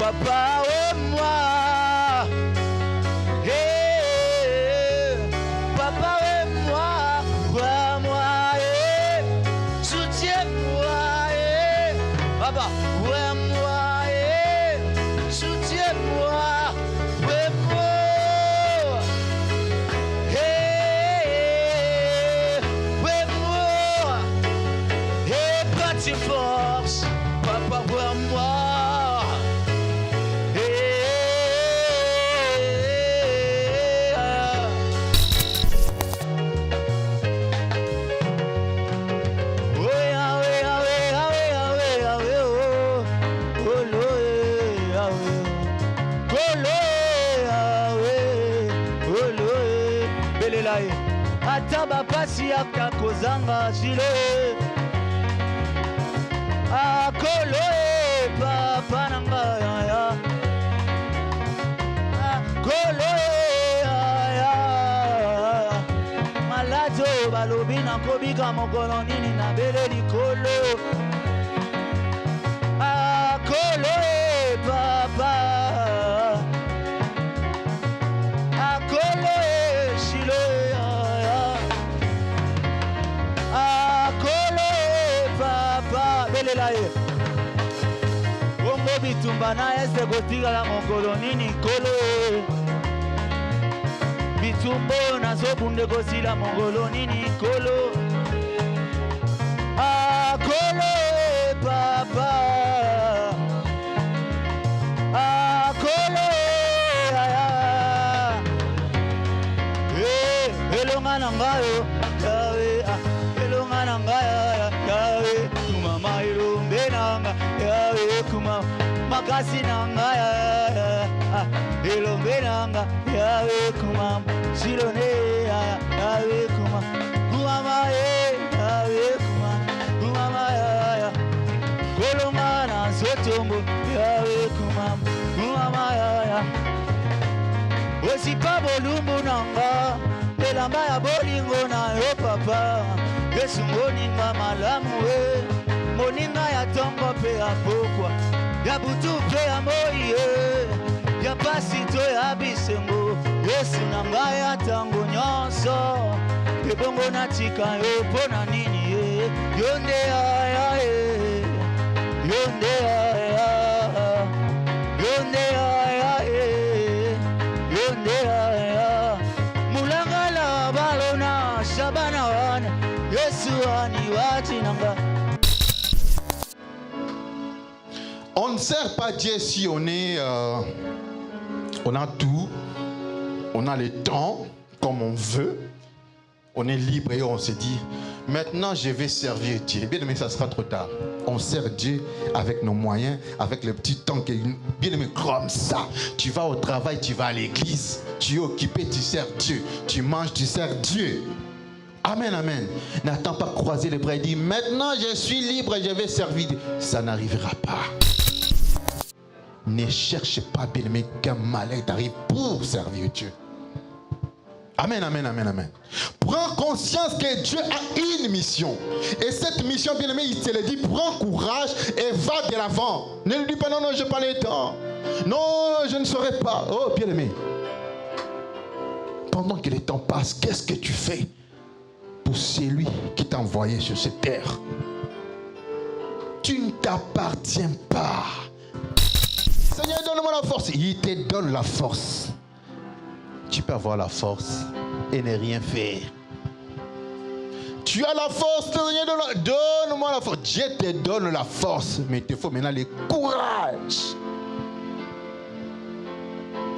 papa, moi. Hey, papa, moi, soutiens-moi, papa, moi, soutiens-moi, moi. Force, papa, voir moi. Ataba pasi akakozanga sile. Akolo papa nanga ya akolo ya malazo balobi na kobika mokolo nini na bele likolo akolo papa akolo shilo ya akolo papa bele la ye bongo bitumba na ese kotikala mokolo nini kolo bitumbo nazobunde kosila mokolo nini kolo akolo papa akolo ya elonga na ngayo yawe elonga na ngayo yawe kumama ilombe nanga yawe kuma makasi nanga elombe nanga yawe kuma silone yawe kuma kumama yawe kumama ya kolonga na sotombo yawe kumama ya osipa bolumbu nanga elamba ya bolingo na yo papa yesu moninga malamu moninga ya tongo pe ya pokwa ya butu pe ya moi ya pasi to ya bisengo yesu na ngai ya tango nyonso ebongo natika yo mpona nini yonde aya yonde aya yonde aya yonde aya mulangala balona shabana wana yesu ani watinanga. On ne sert pas Dieu si on a tout, on a le temps comme on veut, on est libre et on se dit maintenant je vais servir Dieu. Bien aimé, ça sera trop tard. On sert Dieu avec nos moyens, avec le petit temps qui est bien aimé comme ça. Tu vas au travail, tu vas à l'église, tu es occupé, tu sers Dieu, tu manges, tu sers Dieu. Amen, amen. N'attends pas croiser les bras et dire maintenant je suis libre et je vais servir Dieu. Ça n'arrivera pas. Ne cherche pas, bien aimé, qu'un malheur t'arrive pour servir Dieu. Amen, amen, amen, amen. Prends conscience que Dieu a une mission. Et cette mission, bien aimé, il te le dit, prends courage et va de l'avant. Ne lui dis pas, non, non, je n'ai pas le temps. Non, je ne saurais pas. Oh, bien aimé. Pendant que le temps passe, qu'est-ce que tu fais pour celui qui t'a envoyé sur cette terre? Tu ne t'appartiens pas. Seigneur, donne-moi la force. Il te donne la force. Tu peux avoir la force et ne rien faire. Tu as la force, Seigneur, donne-moi la force. Dieu te donne la force, mais il te faut maintenant le courage.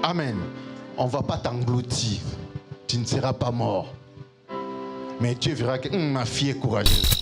Amen. On ne va pas t'engloutir. Tu ne seras pas mort. Mais Dieu verra que ma fille est courageuse.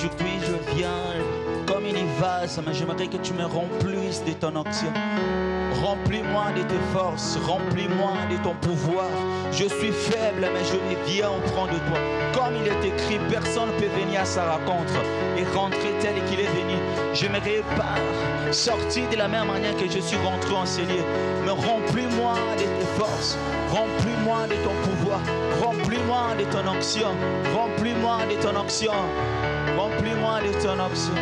aujourd'hui je viens comme une vase, mais j'aimerais que tu me remplisses de ton onction. Remplis-moi de tes forces, remplis-moi de ton pouvoir. Je suis faible, mais je viens auprès de toi. Comme il est écrit, personne ne peut venir à sa rencontre et rentrer tel qu'il est venu. J'aimerais pas sortir de la même manière que je suis rentré en ce lieu. Mais remplis-moi de tes forces, remplis-moi de ton pouvoir, remplis-moi de ton onction, remplis-moi de ton onction, remplis-moi de ton onction.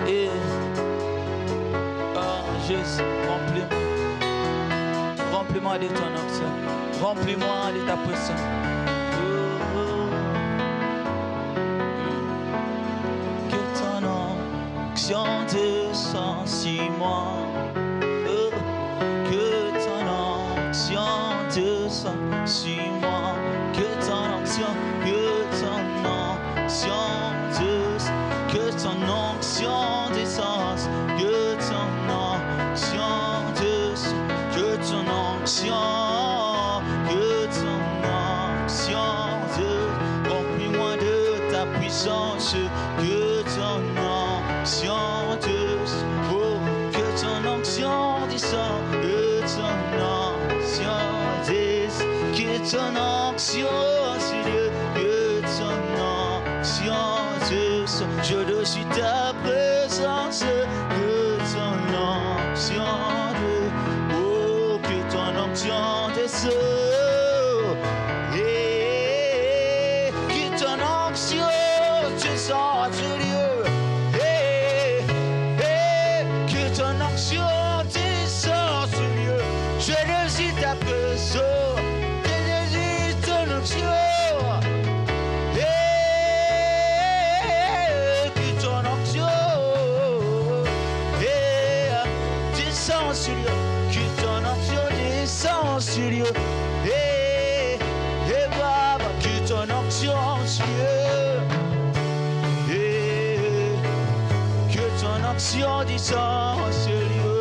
Et Jésus, remplis-moi de ton onction, remplis-moi de ta puissance. Que ton onction descende sur moi. Que ton onction descende sur moi. Que ton onction descende. Que ton onction descende. Que ton onction descende. Que ton onction, que ton onction descende. Remplis-moi de ta puissance. Que ton onction descende. Oh, que ton onction descende. Que ton onction descende. Que ton onction descende. Que ton onction descende. Je suis ta présence. Que ton onction descende. Oh, que ton onction descende. Et que ton onction descende sur Dieu. Que ton onction descende sur Dieu. Je désire ta présence. Je désire ton onction. Que ton onction descend sur Dieu. Que ton onction descend sur Dieu. Baba, que ton onction sur Dieu. Que ton onction descend sur Dieu.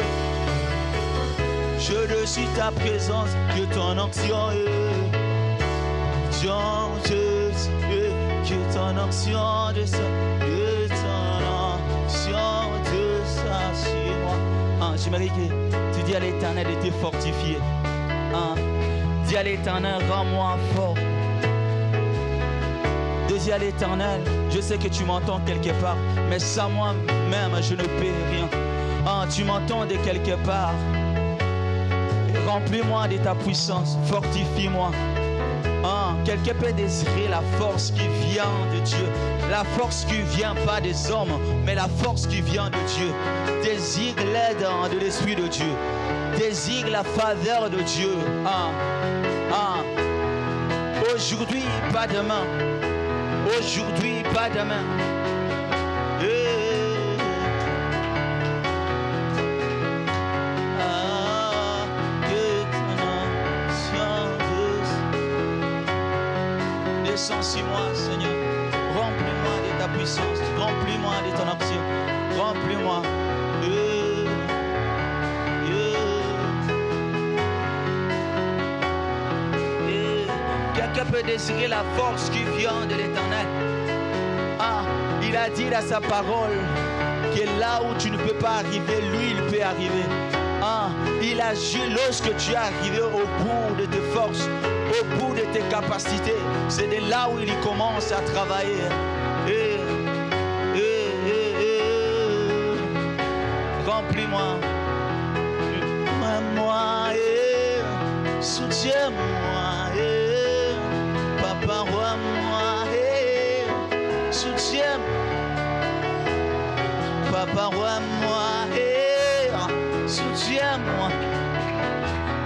Je suis ta présence. Que ton onction que ton onction descend. Que ton onction descend sur moi. J'aimerais que tu dis à l'Éternel de te fortifier. Dis à l'Éternel, rends-moi fort. Dis à l'Éternel, je sais que tu m'entends quelque part, mais sans moi-même, je ne peux rien. Tu m'entends de quelque part. Remplis-moi de ta puissance, fortifie-moi. Quelqu'un peut désirer la force qui vient de Dieu. La force qui vient pas des hommes, mais la force qui vient de Dieu. Désire l'aide de l'Esprit de Dieu. Désire la faveur de Dieu. Aujourd'hui, pas demain. Aujourd'hui, pas demain. Descends sur moi, Seigneur. Remplis-moi de ta puissance. Remplis-moi de ton action. Remplis-moi. Quelqu'un peut désirer la force qui vient de l'Éternel. Il a dit dans sa parole que là où tu ne peux pas arriver, lui, il peut arriver. Il agit lorsque tu es arrivé au bout de tes forces, au bout de tes capacités. C'est de là où il commence à travailler. Remplis-moi. Moi, soutiens-moi. Papa, roi-moi. Soutiens-moi. Papa, roi-moi. Soutiens-moi.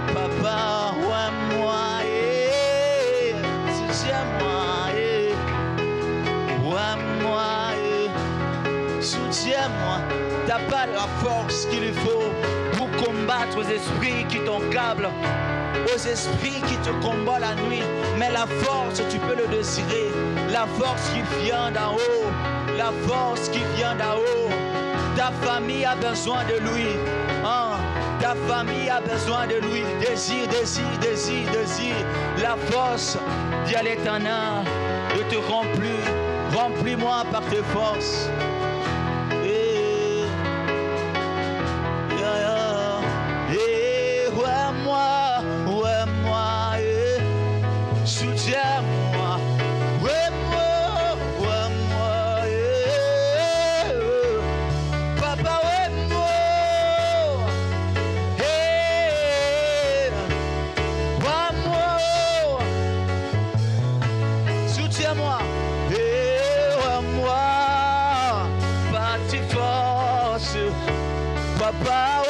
Papa, roi-moi. Soutiens-moi. Roi-moi. Soutiens-moi. T'as pas la force qu'il faut pour combattre aux esprits qui t'encablent, aux esprits qui te combattent la nuit. Mais la force, tu peux le désirer. La force qui vient d'en haut. La force qui vient d'en haut. Ta famille a besoin de lui. Ta famille a besoin de lui. Désire, désire, désire, désire. La force, dis à l'Éternel de te remplir. Remplis-moi par tes forces. Soutiens-moi. Papa, soutiens-moi. Par tes forces. Papa,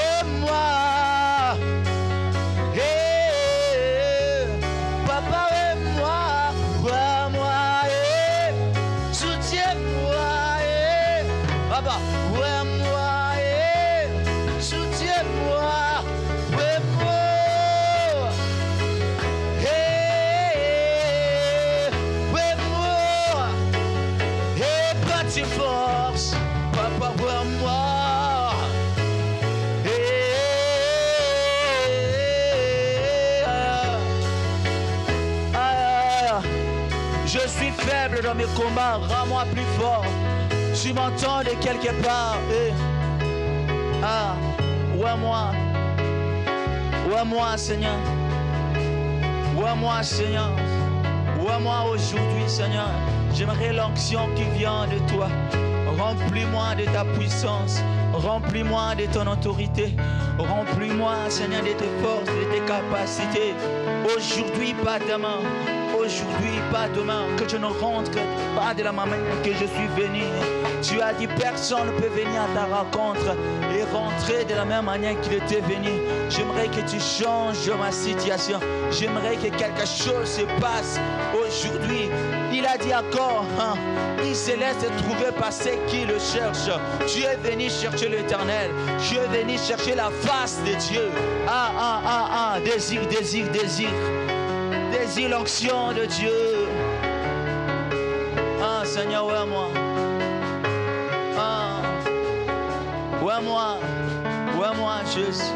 force, papa, vois-moi. Je suis faible dans mes combats, rends-moi plus fort. Tu m'entends de quelque part. Vois-moi, Seigneur. Vois-moi, Seigneur. Vois-moi aujourd'hui, Seigneur. J'aimerais l'onction qui vient de toi. Remplis-moi de ta puissance. Remplis-moi de ton autorité. Remplis-moi, Seigneur, de tes forces, de tes capacités. Aujourd'hui, pas demain. Aujourd'hui, pas demain. Que je ne rentre pas de la manière que je suis venu. Tu as dit personne ne peut venir à ta rencontre et rentrer de la même manière qu'il était venu. J'aimerais que tu changes ma situation. J'aimerais que quelque chose se passe aujourd'hui. Il a dit encore, il se laisse trouver par ceux qui le cherchent. Tu es venu chercher l'Éternel. Tu es venu chercher la face de Dieu. Désir. Désire l'onction de Dieu. Seigneur, vois-moi. Vois-moi, Jésus.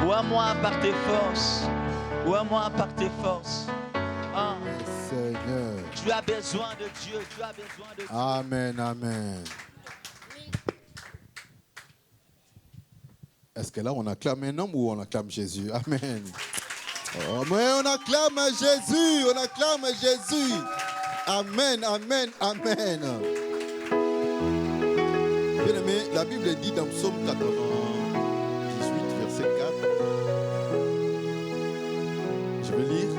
Vois-moi par tes forces. Vois-moi par tes forces. Seigneur. Tu as besoin de Dieu. Tu as besoin de Dieu. Amen. Est-ce que là, on acclame un homme ou on acclame Jésus? Amen. Oh, mais on acclame Jésus. On acclame Jésus. Amen. Bien aimé, la Bible dit dans Psaume 98, verset 4. Je vais lire.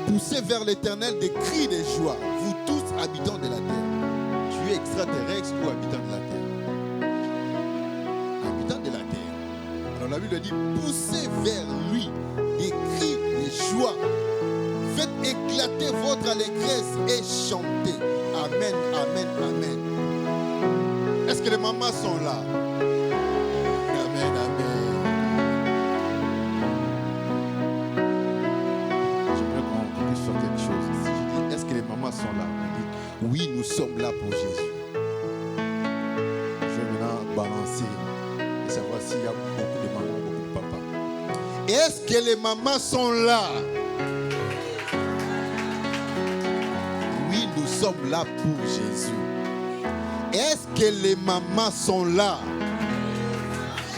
Poussez vers l'Éternel des cris de joie, vous tous habitants de la terre. Tu es extraterrestre ou habitant de la terre? Habitant de la terre. Alors la Bible dit, poussez vers lui des cris de joie. Faites éclater votre allégresse et chantez. Amen. Est-ce que les mamans sont là? Amen. J'aimerais qu'on puisse faire quelque chose. Si je dis, est-ce que les mamans sont là? On dit, oui, nous sommes là pour Jésus. Je vais maintenant balancer et savoir s'il y a beaucoup de mamans, beaucoup de papas. Est-ce que les mamans sont là? Oui, nous sommes là pour Jésus. Est-ce que les mamans sont là?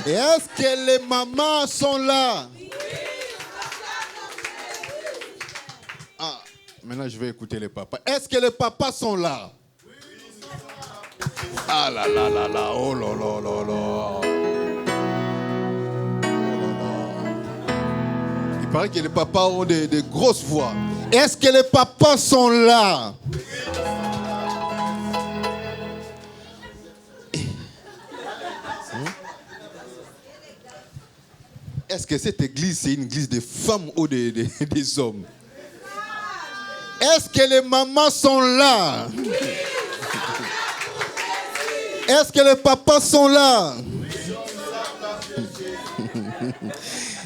Est-ce que les mamans sont là? Maintenant je vais écouter les papas. Est-ce que les papas sont là? Ah là, oh là. Il paraît que les papas ont des grosses voix. Est-ce que les papas sont là? Est-ce que cette église, c'est une église de femmes ou des hommes? Est-ce que les mamans sont là? Est-ce que les papas sont là?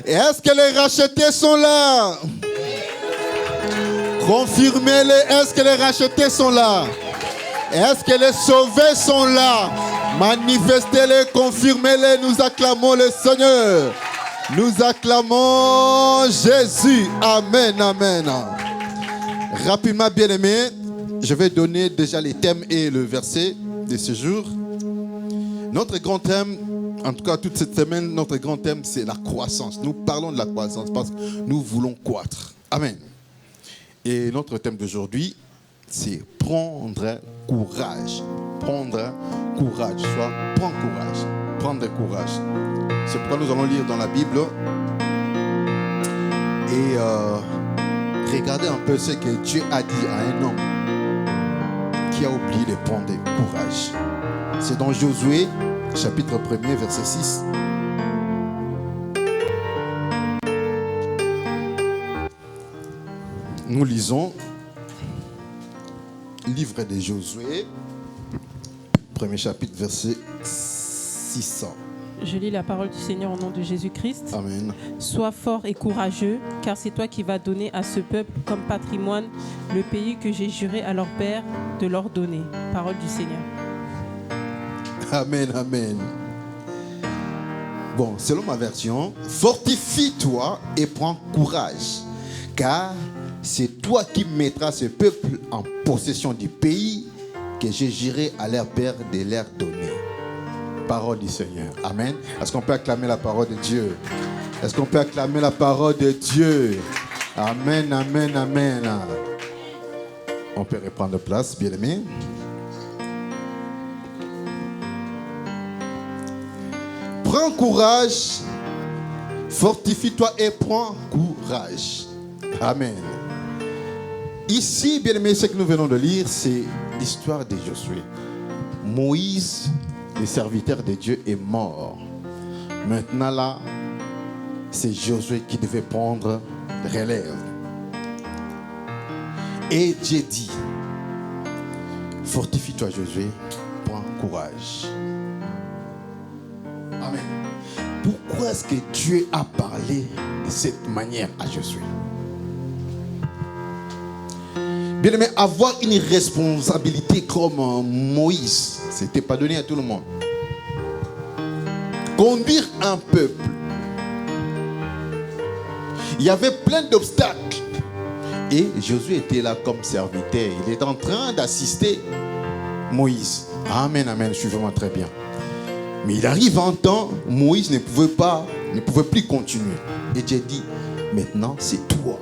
Est-ce que les rachetés sont là? Confirmez-les. Est-ce que les rachetés sont là? Est-ce que les sauvés sont là? Manifestez-les, confirmez-les. Nous acclamons le Seigneur. Nous acclamons Jésus. Amen. Rapidement, bien-aimés, Je vais donner déjà les thèmes et le verset de ce jour. Notre grand thème, en tout cas toute cette semaine, notre grand thème, c'est la croissance. Nous parlons de la croissance parce que nous voulons croître. Amen. Et notre thème d'aujourd'hui, c'est prendre courage. Prendre courage, soit prendre courage. Prendre courage. C'est pourquoi nous allons lire dans la Bible et regarder un peu ce que Dieu a dit à un homme qui a oublié de prendre courage. C'est dans Josué, chapitre 1er, verset 6. Nous lisons livre de Josué, premier chapitre, verset 600. Je lis la parole du Seigneur au nom de Jésus-Christ. Amen. Sois fort et courageux, car c'est toi qui vas donner à ce peuple comme patrimoine le pays que j'ai juré à leur père de leur donner. Parole du Seigneur. Amen, amen. Bon, selon ma version, fortifie-toi et prends courage, car c'est toi qui mettras ce peuple en possession du pays que j'ai juré à leur père de leur donner. Parole du Seigneur. Amen. Est-ce qu'on peut acclamer la parole de Dieu? Est-ce qu'on peut acclamer la parole de Dieu? Amen, amen, amen. On peut reprendre place, bien-aimés. Prends courage, fortifie-toi et prends courage. Amen. Ici, bien-aimés, ce que nous venons de lire, c'est l'histoire de Josué. Moïse, le serviteur de Dieu, est mort. Maintenant là, c'est Josué qui devait prendre relève. Et Dieu dit, fortifie-toi Josué, prends courage. Amen. Pourquoi est-ce que Dieu a parlé de cette manière à Josué? Bien aimé, avoir une responsabilité comme Moïse, ce n'était pas donné à tout le monde. Conduire un peuple, il y avait plein d'obstacles. Et Josué était là comme serviteur. Il est en train d'assister Moïse. Amen, amen, je suis vraiment très bien. Mais il arrive un temps, Moïse ne pouvait plus continuer. Et Dieu dit, maintenant c'est toi.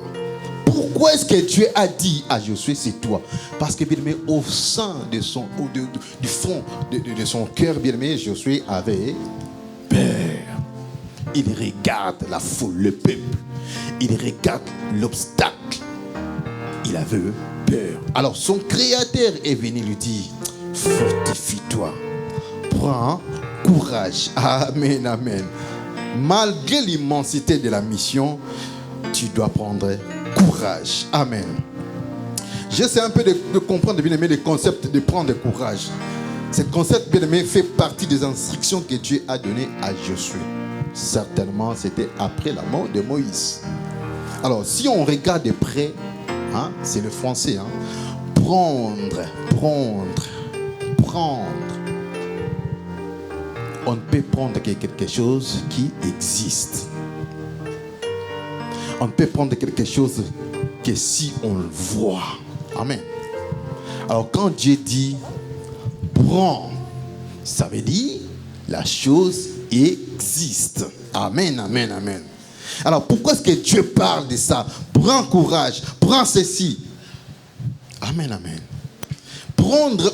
Pourquoi est-ce que Dieu a dit à Josué, c'est toi? Parce que, bien aimé, au sein de son, du fond de son cœur, bien aimé, Josué avait peur. Il regarde la foule, le peuple. Il regarde l'obstacle. Il avait peur. Alors, son créateur est venu lui dire, fortifie-toi. Prends courage. Amen, amen. Malgré l'immensité de la mission, tu dois prendre courage. Amen. J'essaie un peu de comprendre, bien aimé, le concept de prendre courage. Ce concept, bien aimé, fait partie des instructions que Dieu a données à Josué. Certainement, c'était après la mort de Moïse. Alors, si on regarde de près, hein, c'est le français, hein, prendre. On ne peut prendre que quelque chose qui existe. On ne peut prendre quelque chose que si on le voit. Amen. Alors quand Dieu dit prends, ça veut dire la chose existe. Amen, amen, amen. Alors pourquoi est-ce que Dieu parle de ça? Prends courage, prends ceci. Amen, amen. Prendre,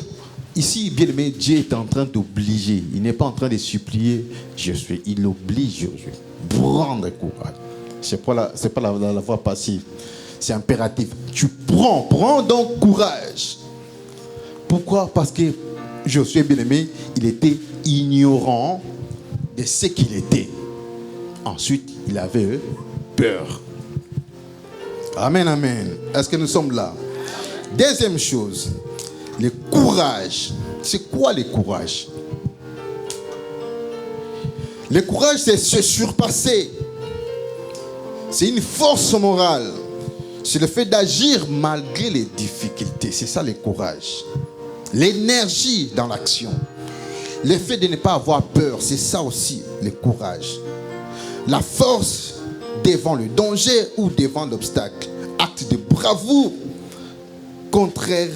ici, bien aimé, Dieu est en train d'obliger. Il n'est pas en train de supplier Josué. Il oblige Josué. Prendre courage. C'est pas la voie passive. C'est impératif. Tu prends donc courage. Pourquoi? Parce que Josué, bien aimé, il était ignorant de ce qu'il était. Ensuite, il avait peur. Amen, amen. Est-ce que nous sommes là? Deuxième chose, le courage. C'est quoi le courage? Le courage, c'est se surpasser. C'est une force morale. C'est le fait d'agir malgré les difficultés. C'est ça le courage. L'énergie dans l'action. Le fait de ne pas avoir peur. C'est ça aussi le courage. La force devant le danger ou devant l'obstacle. Acte de bravoure contraire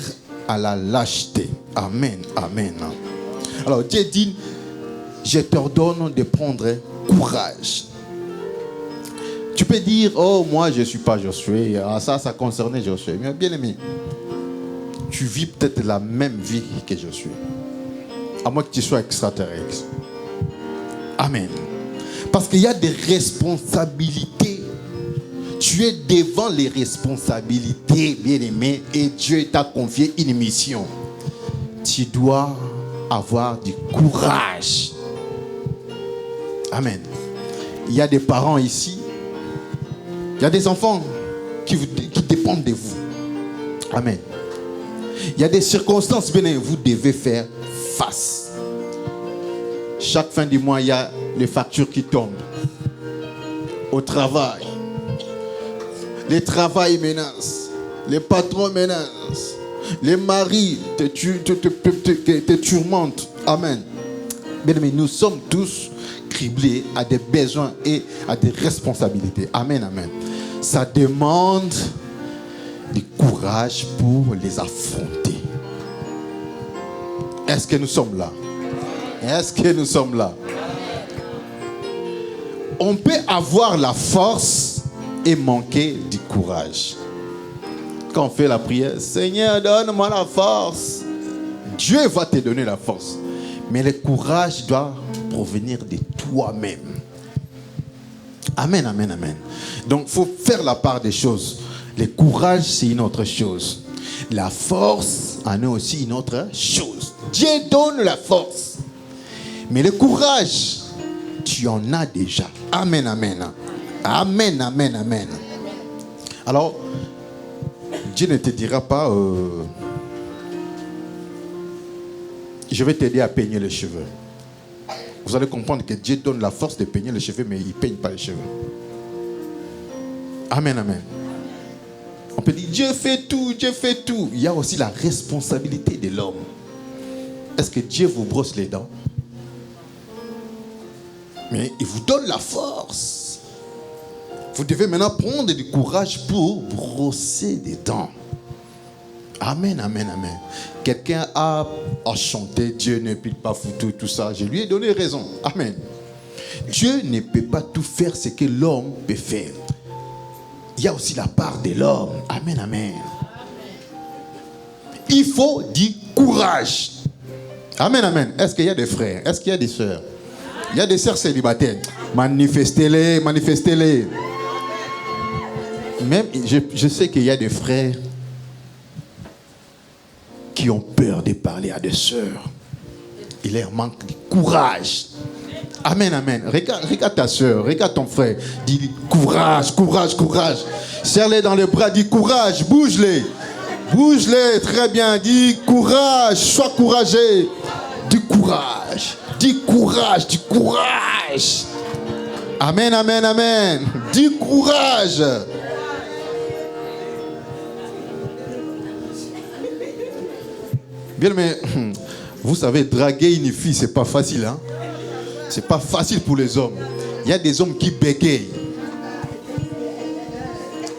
à la lâcheté. Amen, amen. Alors Dieu dit, je t'ordonne de prendre courage. Tu peux dire, oh moi je ne suis pas Josué, ah, ça concernait Josué. Mais bien aimé, tu vis peut-être la même vie que Josué. À moins que tu sois extraterrestre. Amen. Parce qu'il y a des responsabilités. Tu es devant les responsabilités, bien-aimé, et Dieu t'a confié une mission. Tu dois avoir du courage. Amen. Il y a des parents ici. Il y a des enfants qui dépendent de vous. Amen. Il y a des circonstances, bien aimé, vous devez faire face. Chaque fin du mois, il y a les factures qui tombent. Au travail. Les travails menacent. Les patrons menacent. Les maris te tourmentent. Amen. Bien aimé, nous sommes tous criblés à des besoins et à des responsabilités. Amen, amen. Ça demande du courage pour les affronter. Est-ce que nous sommes là? Est-ce que nous sommes là? On peut avoir la force et manquer du courage. Quand on fait la prière, Seigneur, donne-moi la force. Dieu va te donner la force. Mais le courage doit provenir de toi-même. Amen, amen, amen. Donc, il faut faire la part des choses. Le courage, c'est une autre chose. La force en est aussi une autre chose. Dieu donne la force. Mais le courage, tu en as déjà. Amen, amen. Amen, amen, amen. Alors, Dieu ne te dira pas, je vais t'aider à peigner les cheveux. Vous allez comprendre que Dieu donne la force de peigner les cheveux, mais il ne peigne pas les cheveux. Amen, amen. On peut dire, Dieu fait tout, Dieu fait tout. Il y a aussi la responsabilité de l'homme. Est-ce que Dieu vous brosse les dents? Mais il vous donne la force. Vous devez maintenant prendre du courage pour brosser des dents. Amen, amen, amen. Quelqu'un a chanté, Dieu ne peut pas foutre tout ça. Je lui ai donné raison. Amen. Dieu ne peut pas tout faire ce que l'homme peut faire. Il y a aussi la part de l'homme. Amen, amen. Il faut du courage. Amen, amen. Est-ce qu'il y a des frères? Est-ce qu'il y a des sœurs? Il y a des sœurs célibataires. Manifestez-les, manifestez-les. Même, je sais qu'il y a des frères qui ont peur de parler à des sœurs. Il leur manque de courage. Amen, amen. Regarde ta sœur, regarde ton frère. Dis courage, courage, courage. Serre-les dans les bras, dis courage, bouge-les. Bouge-les, très bien. Dis courage, sois courageux. Du courage, dis courage, du courage. Amen, amen, amen. Dis courage. Bien, mais vous savez, draguer une fille, c'est pas facile, hein? C'est pas facile pour les hommes. Il y a des hommes qui bégayent.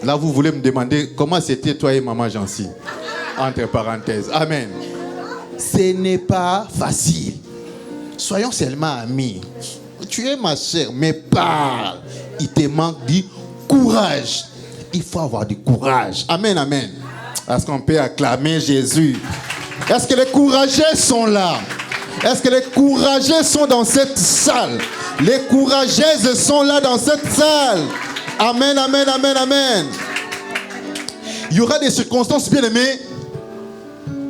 Là, vous voulez me demander comment c'était toi et maman Jancy. Entre parenthèses. Amen. Ce n'est pas facile. Soyons seulement amis. Tu es ma soeur, mais parle. Il te manque du courage. Il faut avoir du courage. Amen, amen. Est-ce qu'on peut acclamer Jésus? Est-ce que les courageux sont là? Est-ce que les courageux sont dans cette salle? Les courageuses sont là dans cette salle. Amen, amen, amen, amen. Il y aura des circonstances, bien aimées.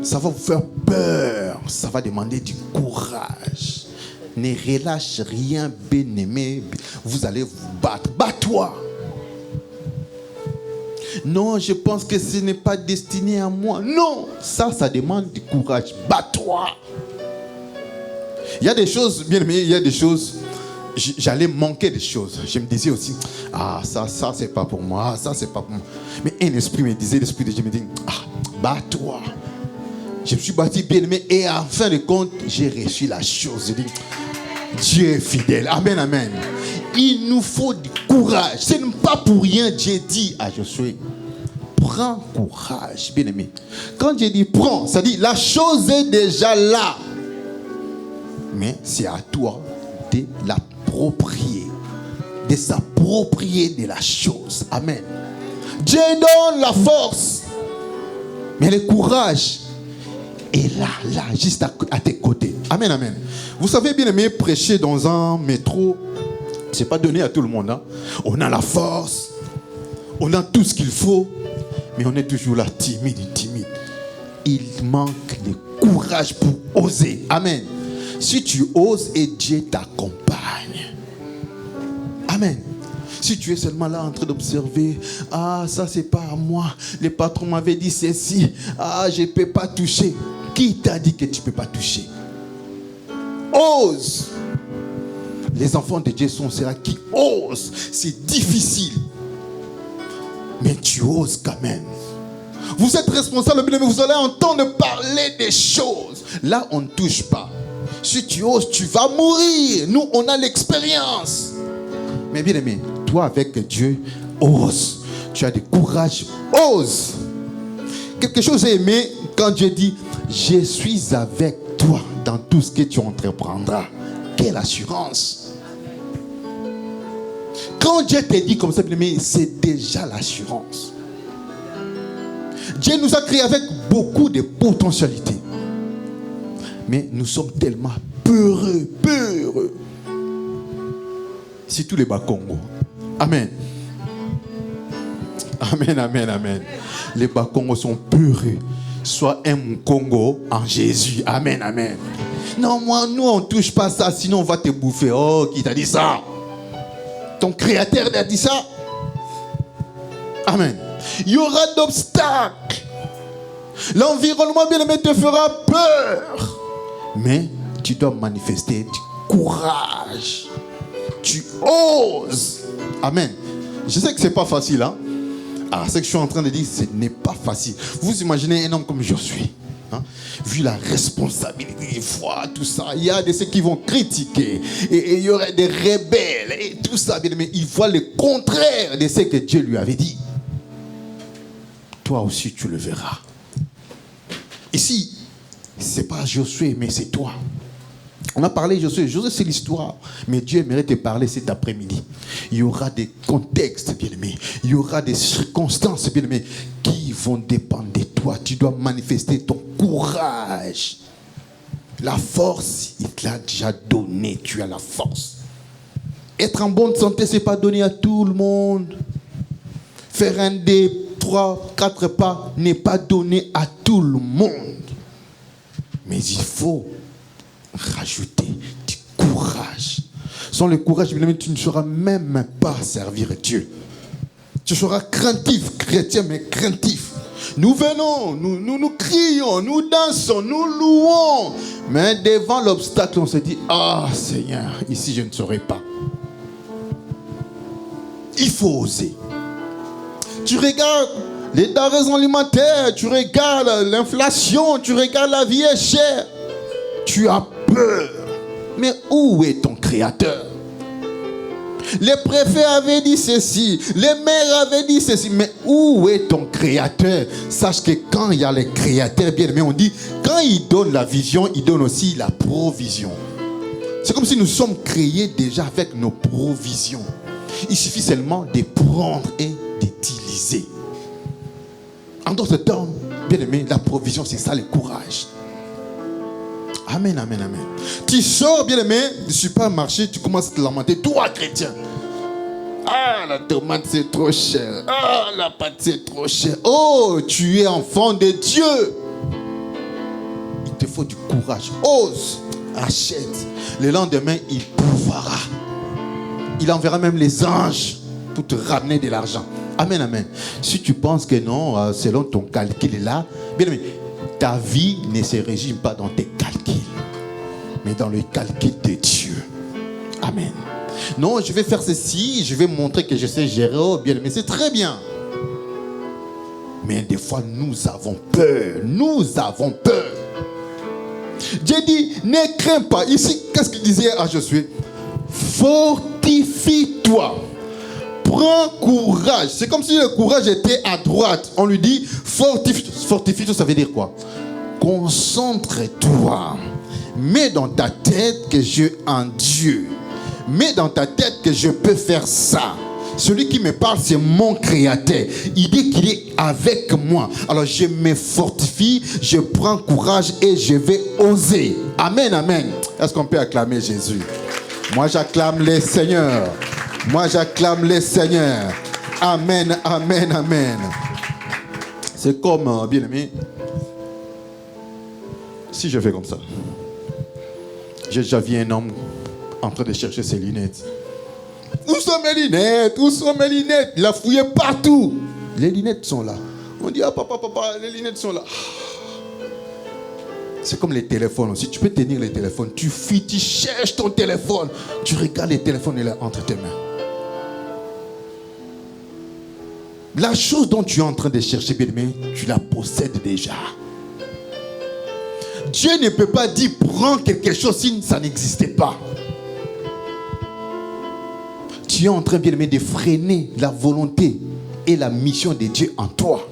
Ça va vous faire peur. Ça va demander du courage. Ne relâche rien, bien aimé. Vous allez vous battre. Bats-toi. Non, je pense que ce n'est pas destiné à moi. Non, ça demande du courage. Bats-toi. Il y a des choses, bien aimé, il y a des choses, j'allais manquer des choses. Je me disais aussi, ah, ça c'est pas pour moi, ça c'est pas pour moi. Mais un esprit me disait, l'esprit de Dieu me dit, ah, bats-toi. Je me suis battu, bien aimé, et en fin de compte, j'ai reçu la chose. Je dis, Dieu est fidèle. Amen, amen. Il nous faut du courage. Ce n'est pas pour rien, Dieu dit à Josué, prends courage, bien-aimé. Quand je dis prends, ça dit la chose est déjà là. Mais c'est à toi de l'approprier, de s'approprier de la chose. Amen. Dieu donne la force, mais le courage est là, juste à tes côtés. Amen, amen. Vous savez, bien aimé, prêcher dans un métro, c'est pas donné à tout le monde. Hein? On a la force, on a tout ce qu'il faut, mais on est toujours là, timide. Il manque de courage pour oser. Amen. Si tu oses, et Dieu t'accompagne. Amen. Si tu es seulement là en train d'observer, ah, ça c'est pas à moi, le patron m'avait dit ceci, ah, je ne peux pas toucher. Qui t'a dit que tu ne peux pas toucher? Ose. Les enfants de Dieu sont ceux-là qui osent. C'est difficile, mais tu oses quand même. Vous êtes responsable, mais vous allez entendre parler des choses. Là, on ne touche pas. Si tu oses, tu vas mourir. Nous, on a l'expérience. Mais bien aimé, toi avec Dieu, ose. Tu as du courage, ose. Quelque chose est aimé quand Dieu dit, je suis avec toi dans tout ce que tu entreprendras. Quelle assurance. Quand Dieu te dit comme ça, bien aimé, c'est déjà l'assurance. Dieu nous a créés avec beaucoup de potentialités. Mais nous sommes tellement peureux. C'est tous les Bakongo. Amen. Amen. Les Bakongo sont peureux. Sois un Congo en Jésus. Amen. Non, nous on ne touche pas ça, sinon on va te bouffer. Oh, qui t'a dit ça? Ton créateur t'a dit ça? Amen. Il y aura d'obstacles. L'environnement, bien aimé, te fera peur. Mais tu dois manifester du courage. Tu oses. Amen. Je sais que ce n'est pas facile. Hein? Ah, ce que je suis en train de dire, ce n'est pas facile. Vous imaginez un homme comme je suis. Hein? Vu la responsabilité, des fois, tout ça. Il y a de ceux qui vont critiquer. Et il y aurait des rebelles. Et tout ça. Mais il voit le contraire de ce que Dieu lui avait dit. Toi aussi, tu le verras. Ici, ce n'est pas Josué, mais c'est toi. On a parlé de Josué. Josué, c'est l'histoire. Mais Dieu aimerait te parler cet après-midi. Il y aura des contextes, bien-aimés. Il y aura des circonstances, bien-aimés, qui vont dépendre de toi. Tu dois manifester ton courage. La force, il te l'a déjà donné. Tu as la force. Être en bonne santé, ce n'est pas donné à tout le monde. Faire un des 3, 4 pas n'est pas donné à tout le monde. Mais il faut rajouter du courage. Sans le courage, tu ne sauras même pas servir Dieu. Tu seras craintif, chrétien, mais craintif. Nous venons, nous crions, nous dansons, nous louons. Mais devant l'obstacle, on se dit, ah Seigneur, ici je ne saurais pas. Il faut oser. Tu regardes les denrées alimentaires, tu regardes l'inflation, tu regardes la vie est chère. Tu as peur. Mais où est ton créateur? Les préfets avaient dit ceci, les maires avaient dit ceci, mais où est ton créateur? Sache que quand il y a le créateur, bien aimé, on dit, quand il donne la vision, il donne aussi la provision. C'est comme si nous sommes créés déjà avec nos provisions. Il suffit seulement de prendre et d'utiliser. En d'autres termes, bien aimé, la provision, c'est ça le courage. Amen. Tu sors, bien aimé, du supermarché, tu commences à te lamenter, toi chrétien. Ah, la tomate c'est trop cher. Ah, la pâte c'est trop cher. Oh, tu es enfant de Dieu. Il te faut du courage. Ose, achète. Le lendemain, il pourvoira. Il enverra même les anges pour te ramener de l'argent. Amen. Si tu penses que non, selon ton calcul est là, bien aimé, ta vie ne se résume pas dans tes calculs, mais dans le calcul de Dieu. Amen. Non, je vais faire ceci, je vais montrer que je sais gérer, oh, bien aimé, c'est très bien. Mais des fois, nous avons peur. Dieu dit, ne crains pas. Ici, qu'est-ce qu'il disait à Josué? Fortifie-toi. prends courage. C'est comme si le courage était à droite. On lui dit, fortifie-toi, ça veut dire quoi? Concentre-toi. Mets dans ta tête que je suis un Dieu. Mets dans ta tête que je peux faire ça. Celui qui me parle, c'est mon créateur. Il dit qu'il est avec moi. Alors je me fortifie, je prends courage et je vais oser. Amen, amen. Est-ce qu'on peut acclamer Jésus? Moi, j'acclame le Seigneur. Moi, j'acclame le Seigneur. Amen, amen, amen. C'est comme, bien aimé, si je fais comme ça. J'ai déjà vu un homme en train de chercher ses lunettes. Où sont mes lunettes? Où sont mes lunettes? Il a fouillé partout. Les lunettes sont là. On dit, ah papa, les lunettes sont là. C'est comme les téléphones aussi. Tu peux tenir les téléphones. Tu fuis, tu cherches ton téléphone. Tu regardes les téléphones, il est entre tes mains. La chose dont tu es en train de chercher, bien aimé, tu la possèdes déjà. Dieu ne peut pas dire prends quelque chose si ça n'existait pas. Tu es en train, bien aimé, de freiner la volonté et la mission de Dieu en toi.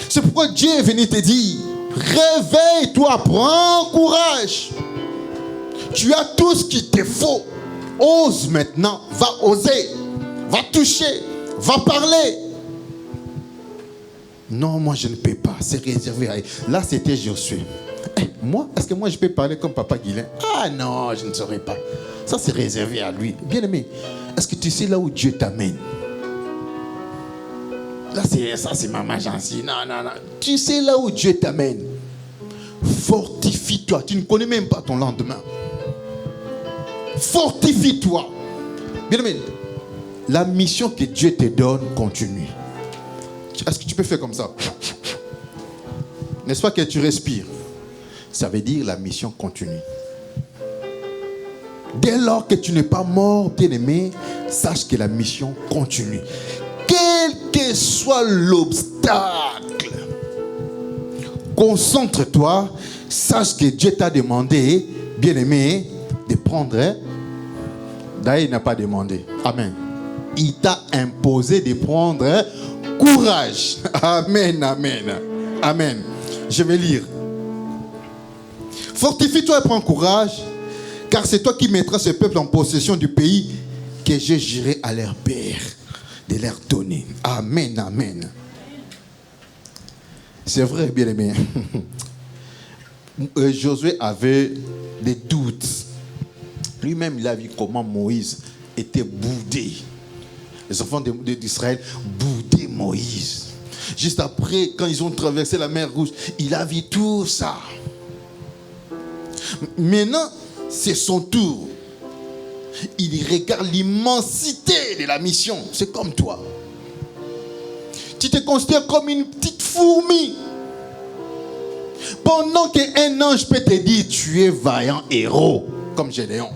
C'est pourquoi Dieu est venu te dire, réveille-toi, prends courage. Tu as tout ce qu'il te faut. Ose maintenant, va oser, va toucher, va parler. Non, moi je ne peux pas, c'est réservé à... Là c'était Josué. Moi, est-ce que moi je peux parler comme Papa Guilain? Ah non, je ne saurais pas. Ça c'est réservé à lui. Bien aimé, est-ce que tu sais là où Dieu t'amène? Là c'est maman gentille. Non. Tu sais là où Dieu t'amène. Fortifie-toi. Tu ne connais même pas ton lendemain. Fortifie-toi. Bien aimé, la mission que Dieu te donne continue. Est-ce que tu peux faire comme ça? N'est-ce pas que tu respires? Ça veut dire la mission continue. Dès lors que tu n'es pas mort, bien-aimé, sache que la mission continue. Quel que soit l'obstacle, concentre-toi, sache que Dieu t'a demandé, bien-aimé, de prendre. D'ailleurs, il n'a pas demandé. Amen. Il t'a imposé de prendre courage. Amen, amen. Amen. Je vais lire. Fortifie-toi et prends courage, car c'est toi qui mettras ce peuple en possession du pays que je jurerai à leur père de leur donner. Amen, amen. C'est vrai, bien aimé. Josué avait des doutes. Lui-même, il a vu comment Moïse était boudé. Les enfants d'Israël boudaient Moïse. Juste après, quand ils ont traversé la mer Rouge, il a vu tout ça. Maintenant, c'est son tour. Il regarde l'immensité de la mission. C'est comme toi. Tu te considères comme une petite fourmi. Pendant qu'un ange peut te dire tu es vaillant héros, comme Gédéon.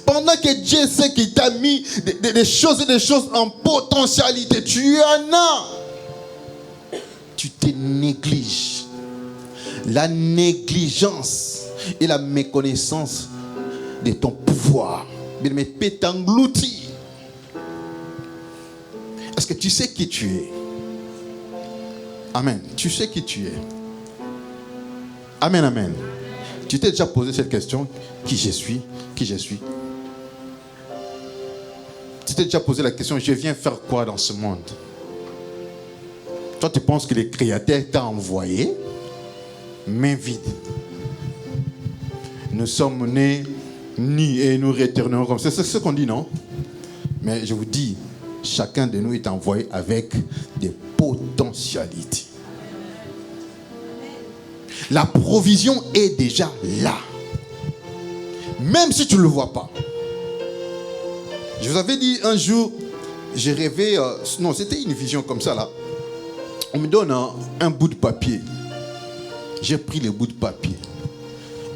Pendant que Dieu sait qu'il t'a mis des choses en potentialité, tu en as. Tu te négliges. La négligence et la méconnaissance de ton pouvoir, bien aimé, peut t'engloutir. Est-ce que tu sais qui tu es? Amen. Tu sais qui tu es? Amen, amen. Tu t'es déjà posé cette question? Qui je suis? Qui je suis? Tu t'es déjà posé la question, je viens faire quoi dans ce monde? Toi, tu penses que le Créateur t'a envoyé, main vide. Nous sommes nés nus et nous retournerons comme ça. C'est ce qu'on dit, non? Mais je vous dis, chacun de nous est envoyé avec des potentialités. La provision est déjà là. Même si tu ne le vois pas. Je vous avais dit un jour, j'ai rêvé, non, c'était une vision comme ça là. On me donne un bout de papier. J'ai pris le bout de papier.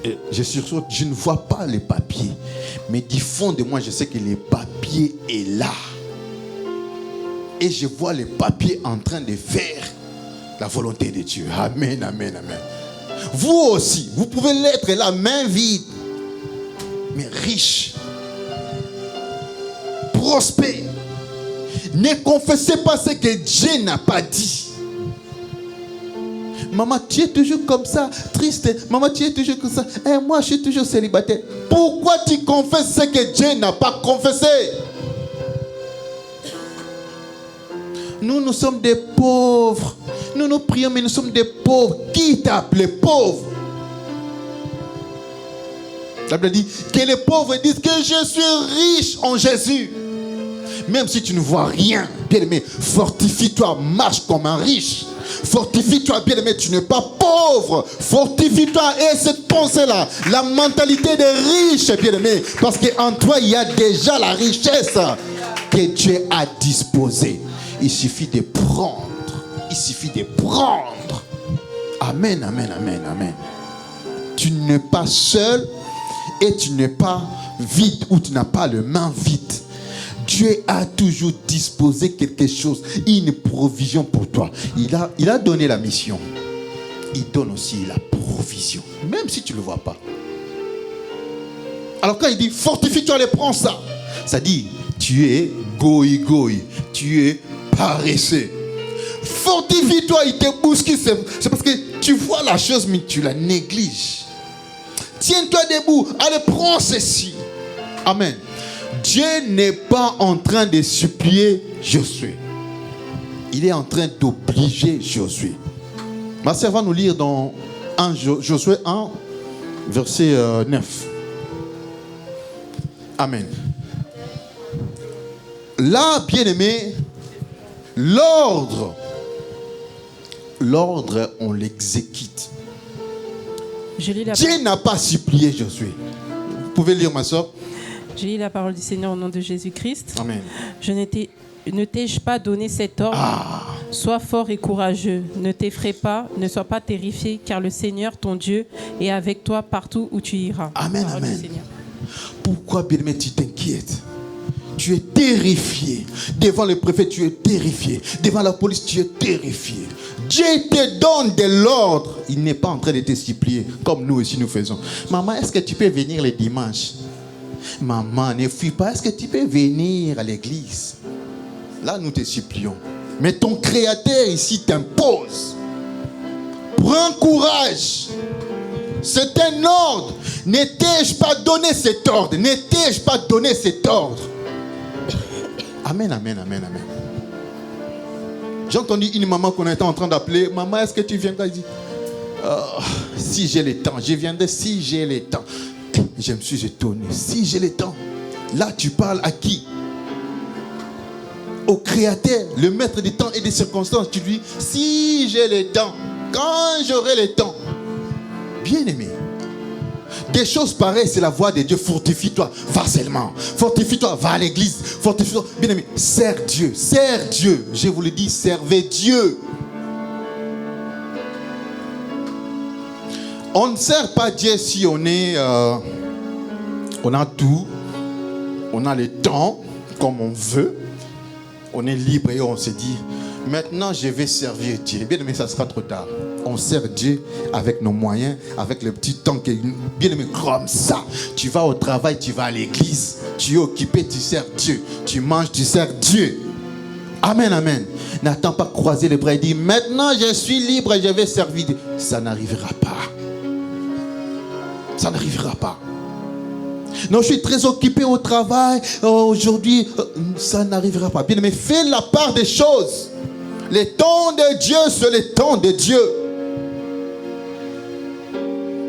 Et je ne vois pas les papiers. Mais du fond de moi, je sais que le papier est là. Et je vois les papiers en train de faire la volonté de Dieu. Amen, amen, amen. Vous aussi, vous pouvez l'être là, main vide, mais riche. prospère. Ne confessez pas ce que Dieu n'a pas dit. Maman, tu es toujours comme ça, triste. Maman, tu es toujours comme ça. Et moi, je suis toujours célibataire. Pourquoi tu confesses ce que Dieu n'a pas confessé? Nous sommes des pauvres. Nous prions, mais nous sommes des pauvres. Qui t'a appelé pauvre? La Bible dit que les pauvres disent que je suis riche en Jésus. Même si tu ne vois rien, bien-aimé, fortifie-toi, marche comme un riche. Fortifie-toi, bien-aimé, tu n'es pas pauvre. Fortifie-toi, et cette pensée-là, la mentalité des riches, bien-aimé, parce qu'en toi, il y a déjà la richesse que Dieu a disposée. Il suffit de prendre. Il suffit de prendre. Amen, amen, amen, amen. Tu n'es pas seul et tu n'es pas vide ou tu n'as pas les mains vides. Dieu a toujours disposé quelque chose, une provision pour toi. Il a donné la mission. Il donne aussi la provision, même si tu ne le vois pas. Alors quand il dit fortifie-toi, prends ça. Ça dit, tu es goï, tu es paresseux. Fortifie-toi, il te bouscule. C'est parce que tu vois la chose, mais tu la négliges. Tiens-toi debout, allez, prends ceci. Amen. Dieu n'est pas en train de supplier Josué. Il est en train d'obliger Josué. Ma sœur va nous lire dans Josué 1, verset 9. Amen. Là, bien-aimé, l'ordre, on l'exécute. Dieu n'a pas supplié Josué. Vous pouvez lire, ma sœur? J'ai lu la parole du Seigneur au nom de Jésus-Christ. Amen. Ne t'ai-je pas donné cet ordre? Sois fort et courageux. Ne t'effraie pas, ne sois pas terrifié, car le Seigneur, ton Dieu, est avec toi partout où tu iras. Amen, amen. Pourquoi, bien-aimé, tu t'inquiètes? Tu es terrifié. Devant le préfet, tu es terrifié. Devant la police, tu es terrifié. Dieu te donne de l'ordre. Il n'est pas en train de te supplier, comme nous aussi nous faisons. Maman, est-ce que tu peux venir le dimanche? Maman, ne fuis pas. Est-ce que tu peux venir à l'église? Là, nous te supplions. Mais ton Créateur ici t'impose. Prends courage. C'est un ordre. Ne t'ai-je pas donné cet ordre? Ne t'ai-je pas donné cet ordre? Amen, amen, amen, amen. J'ai entendu une maman qu'on était en train d'appeler. Maman, est-ce que tu viendras? Elle dit, si j'ai le temps, je viendrai si j'ai le temps. Je me suis étonné. Si j'ai le temps. Là, tu parles à qui? Au Créateur, le maître des temps et des circonstances. Tu lui dis, si j'ai le temps, quand j'aurai le temps. Bien-aimé, des choses pareilles, c'est la voix de Dieu. Fortifie-toi, va seulement. Fortifie-toi, va à l'église. Fortifie-toi. Bien-aimé, sers Dieu. Sers Dieu. Je vous le dis, servez Dieu. On ne sert pas Dieu si on est... on a tout. On a le temps comme on veut. On est libre et on se dit, maintenant je vais servir Dieu. Bien aimé, ça sera trop tard. On sert Dieu avec nos moyens, avec le petit temps que, bien aimé, comme ça. Tu vas au travail, tu vas à l'église. Tu es occupé, tu sers Dieu. Tu manges, tu sers Dieu. Amen, amen. N'attends pas croiser les bras et dire, maintenant je suis libre et je vais servir Dieu. Ça n'arrivera pas. Ça n'arrivera pas. Non, je suis très occupé au travail. Aujourd'hui, ça n'arrivera pas. Bien, mais fais la part des choses. Le temps de Dieu, c'est le temps de Dieu.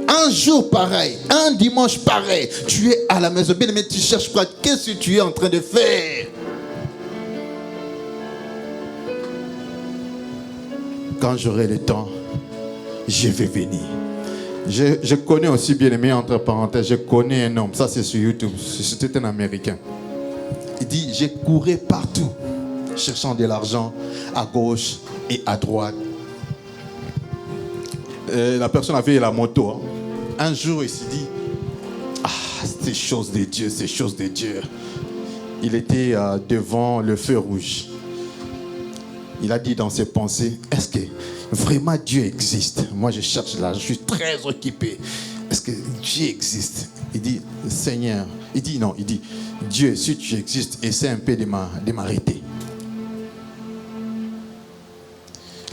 Un jour pareil, un dimanche pareil, tu es à la maison. Bien, mais tu cherches quoi? Qu'est-ce que tu es en train de faire? Quand j'aurai le temps, je vais venir. Je connais aussi, bien aimé, entre parenthèses, je connais un homme, ça c'est sur YouTube, c'était un Américain. Il dit, j'ai couru partout, cherchant de l'argent à gauche et à droite. La personne avait la moto. Hein. Un jour, il s'est dit, c'est chose de Dieu, c'est chose de Dieu. Il était devant le feu rouge. Il a dit dans ses pensées, est-ce que vraiment Dieu existe? Moi je cherche là, je suis très occupé. Est-ce que Dieu existe? Il dit, Seigneur, Il dit non, il dit, Dieu, si tu existes, essaie un peu de m'arrêter.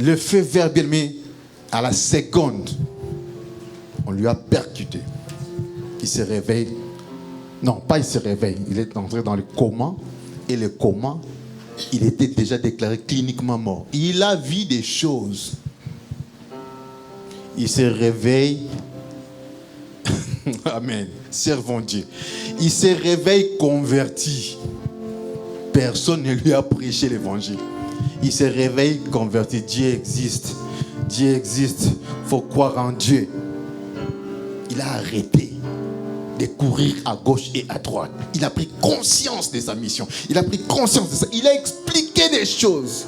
Le feu vert, bien aimé, à la seconde, on lui a percuté. Il se réveille. Non, pas il se réveille. Il est entré dans le coma. Et le coma, il était déjà déclaré cliniquement mort. Il a vu des choses. Il se réveille. Amen. Servons Dieu. Il se réveille converti. Personne ne lui a prêché l'évangile. Il se réveille converti. Dieu existe. Dieu existe. Il faut croire en Dieu. Il a arrêté de courir à gauche et à droite. Il a pris conscience de sa mission. Il a pris conscience de ça. Il a expliqué des choses.